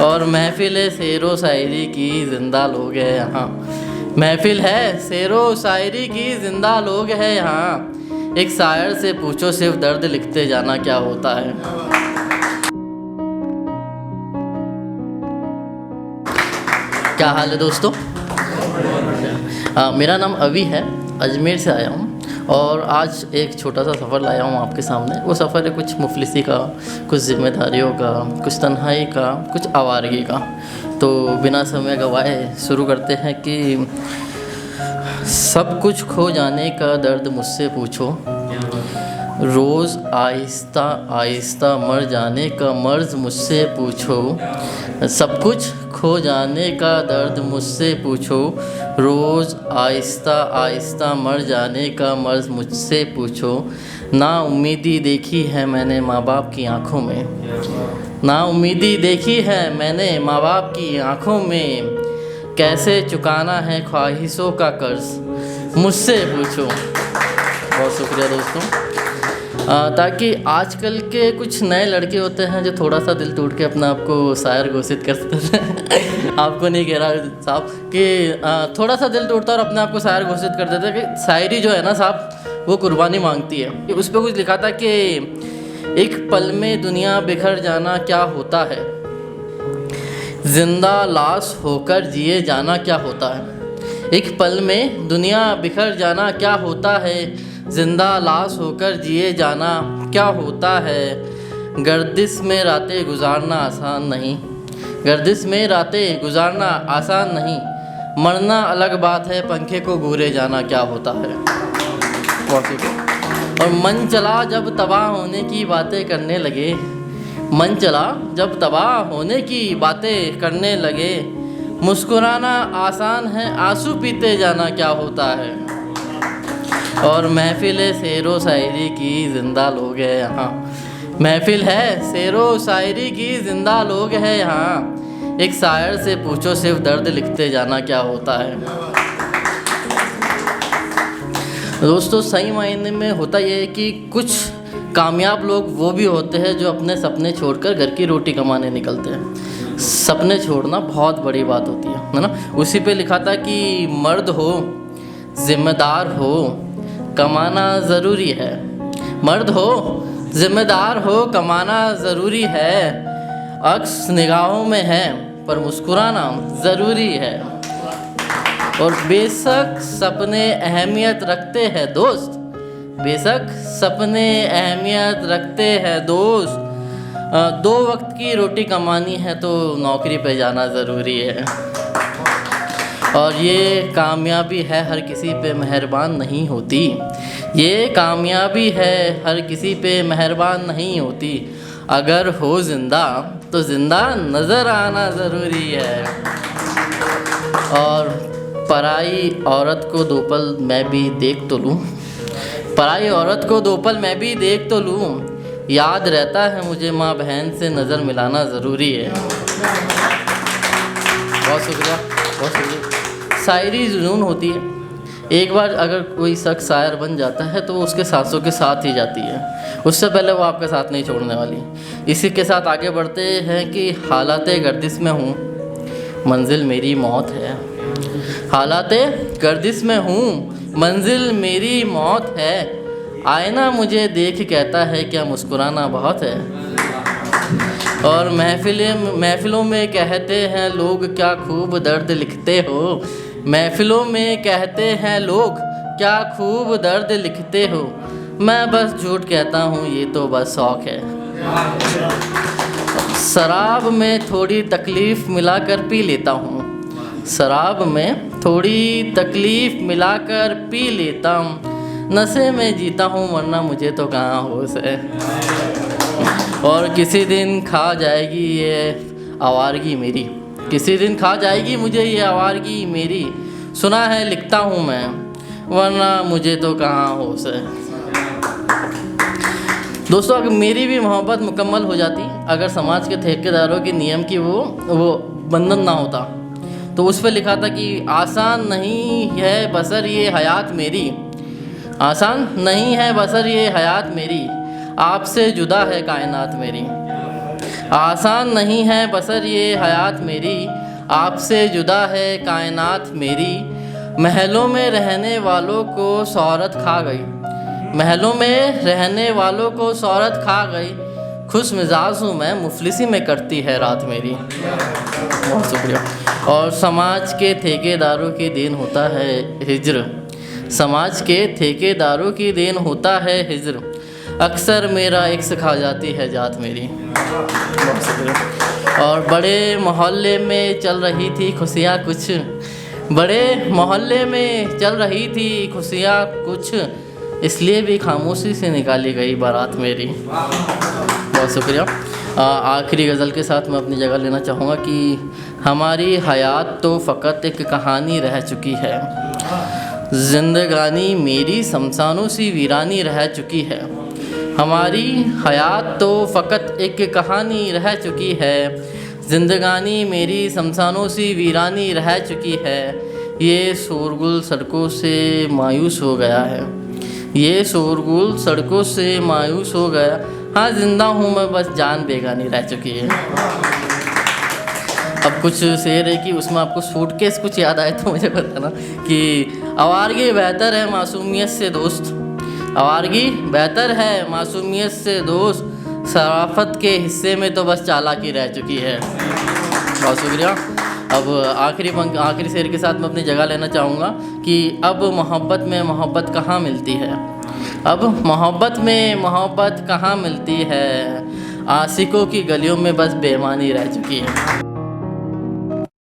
और महफिल है शेरो शायरी की जिंदा लोग हैं यहाँ। महफिल है शेरो शायरी की जिंदा लोग हैं यहाँ। एक शायर से पूछो सिर्फ दर्द लिखते जाना क्या होता है। क्या हाल है दोस्तों? मेरा नाम अभी है, अजमेर से आया हूँ और आज एक छोटा सा सफ़र लाया हूँ आपके सामने। वो सफ़र है कुछ मुफलिसी का, कुछ ज़िम्मेदारियों का, कुछ तन्हाई का, कुछ आवारगी का। तो बिना समय गवाए शुरू करते हैं कि सब कुछ खो जाने का दर्द मुझसे पूछो, रोज़ आहिस्ता आहिस्ता मर जाने का मर्ज़ मुझसे पूछो। सब कुछ खो जाने का दर्द मुझसे पूछो, रोज़ आहिस्ता आहिस्ता मर जाने का मर्ज़ मुझसे पूछो। ना उम्मीदी देखी है मैंने माँ बाप की आँखों में, ना उम्मीदी देखी है मैंने माँ बाप की आँखों में। कैसे चुकाना है ख्वाहिशों का कर्ज मुझसे पूछो। बहुत शुक्रिया दोस्तों। ताकि आजकल के कुछ नए लड़के होते हैं जो थोड़ा सा दिल टूट के अपने आप को शायर घोषित करते हैं। आपको नहीं कह रहा साहब कि थोड़ा सा दिल टूटता है और अपने आप को शायर घोषित कर देते हैं कि शायरी जो है ना साहब वो कुर्बानी मांगती है। उस पर कुछ लिखा था कि एक पल में दुनिया बिखर जाना क्या होता है, जिंदा लाश होकर जिए जाना क्या होता है। एक पल में दुनिया बिखर जाना क्या होता है, जिंदा लाश होकर जिए जाना क्या होता है। गर्दिश में रातें गुजारना आसान नहीं, गर्दिश में रातें गुजारना आसान नहीं। मरना अलग बात है, पंखे को घूरे जाना क्या होता है। और मन चला जब तबाह होने की बातें करने लगे, मन चला जब तबाह होने की बातें करने लगे। मुस्कुराना आसान है, आंसू पीते जाना क्या होता है। और महफिल है शेरो शायरी की जिंदा लोग हैं यहाँ। महफिल है शेरो शायरी की जिंदा लोग हैं यहाँ। एक शायर से पूछो सिर्फ दर्द लिखते जाना क्या होता है। दोस्तों सही मायने में होता यह है कि कुछ कामयाब लोग वो भी होते हैं जो अपने सपने छोड़कर घर की रोटी कमाने निकलते हैं। सपने छोड़ना बहुत बड़ी बात होती है ना। उसी पे लिखा था कि मर्द हो, जिम्मेदार हो, कमाना ज़रूरी है। मर्द हो, जिम्मेदार हो, कमाना ज़रूरी है। अक्स निगाहों में है पर मुस्कुराना ज़रूरी है। और बेशक सपने अहमियत रखते हैं दोस्त, बेशक सपने अहमियत रखते हैं दोस्त। 2 वक्त की रोटी कमानी है तो नौकरी पे जाना ज़रूरी है। और ये कामयाबी है हर किसी पे मेहरबान नहीं होती, ये कामयाबी है हर किसी पे मेहरबान नहीं होती। अगर हो ज़िंदा तो ज़िंदा नज़र आना ज़रूरी है। और पराई औरत को 2 पल मैं भी देख तो लूँ, पराई औरत को 2 पल मैं भी देख तो लूँ। याद रहता है मुझे माँ बहन से नज़र मिलाना ज़रूरी है। बहुत शुक्रिया, बहुत शुक्रिया। शायरी जुनून होती है, एक बार अगर कोई शख्स शायर बन जाता है तो वो उसके सांसों के साथ ही जाती है, उससे पहले वो आपका साथ नहीं छोड़ने वाली। इसी के साथ आगे बढ़ते हैं कि हालाते गर्दिश में हूँ, मंजिल मेरी मौत है। हालाते गर्दिश में हूँ, मंजिल मेरी मौत है। आईना मुझे देख कहता है क्या मुस्कुराना बहुत है। और महफिलों में कहते हैं लोग क्या खूब दर्द लिखते हो। महफिलों में कहते हैं लोग क्या खूब दर्द लिखते हो। मैं बस झूठ कहता हूँ ये तो बस शौक़ है। शराब में थोड़ी तकलीफ़ मिलाकर पी लेता हूँ, शराब में थोड़ी तकलीफ़ मिलाकर पी लेता हूँ। नशे में जीता हूँ वरना मुझे तो कहाँ होश है। और किसी दिन खा जाएगी ये आवारगी मेरी, किसी दिन खा जाएगी मुझे ये आवारगी मेरी। सुना है लिखता हूँ मैं वरना मुझे तो कहाँ होश है। दोस्तों अगर मेरी भी मोहब्बत मुकम्मल हो जाती अगर समाज के ठेकेदारों के नियम की वो बंधन ना होता, तो उस पर लिखा था कि आसान नहीं है बसर ये हयात मेरी, आसान नहीं है बसर ये हयात मेरी, आपसे जुदा है कायनात मेरी। आसान नहीं है बसर ये हयात मेरी, आपसे जुदा है कायनात मेरी। महलों में रहने वालों को शोहरत खा गई, महलों में रहने वालों को शोहरत खा गई। खुश मिजाज हूँ मैं, मुफलिसी में कटती है रात मेरी। बहुत शुक्रिया। और समाज के ठेकेदारों की देन होता है हिज्र, समाज के ठेकेदारों की देन होता है हिज्र। अक्सर मेरा इक्स खा जाती है जात मेरी। बहुत शुक्रिया। और बड़े मोहल्ले में चल रही थी खुशियाँ कुछ, बड़े मोहल्ले में चल रही थी खुशियाँ कुछ, इसलिए भी खामोशी से निकाली गई बारात मेरी। बहुत शुक्रिया। आखिरी गज़ल के साथ मैं अपनी जगह लेना चाहूँगा कि हमारी हयात तो फ़कत एक कहानी रह चुकी है, ज़िंदगानी मेरी शमशानों सी वीरानी रह चुकी है। हमारी हयात तो फ़कत एक कहानी रह चुकी है, ज़िंदगानी मेरी शमशानों सी वीरानी रह चुकी है। ये शोरगुल सड़कों से मायूस हो गया है, ये शोरगुल सड़कों से मायूस हो गया। हाँ जिंदा हूँ मैं, बस जान बेगानी रह चुकी है। अब कुछ शेर है कि उसमें आपको सूटकेस कुछ याद आए तो मुझे बताना कि आवारगी बेहतर है मासूमियत से दोस्त, आवारगी बेहतर है मासूमियत से दोस्त, शराफत के हिस्से में तो बस चालाकी रह चुकी है। बहुत शुक्रिया। अब आखिरी शेर के साथ मैं अपनी जगह लेना चाहूँगा कि अब मोहब्बत में मोहब्बत कहाँ मिलती है, अब मोहब्बत में मोहब्बत कहाँ मिलती है, आशिकों की गलियों में बस बेईमानी रह चुकी है।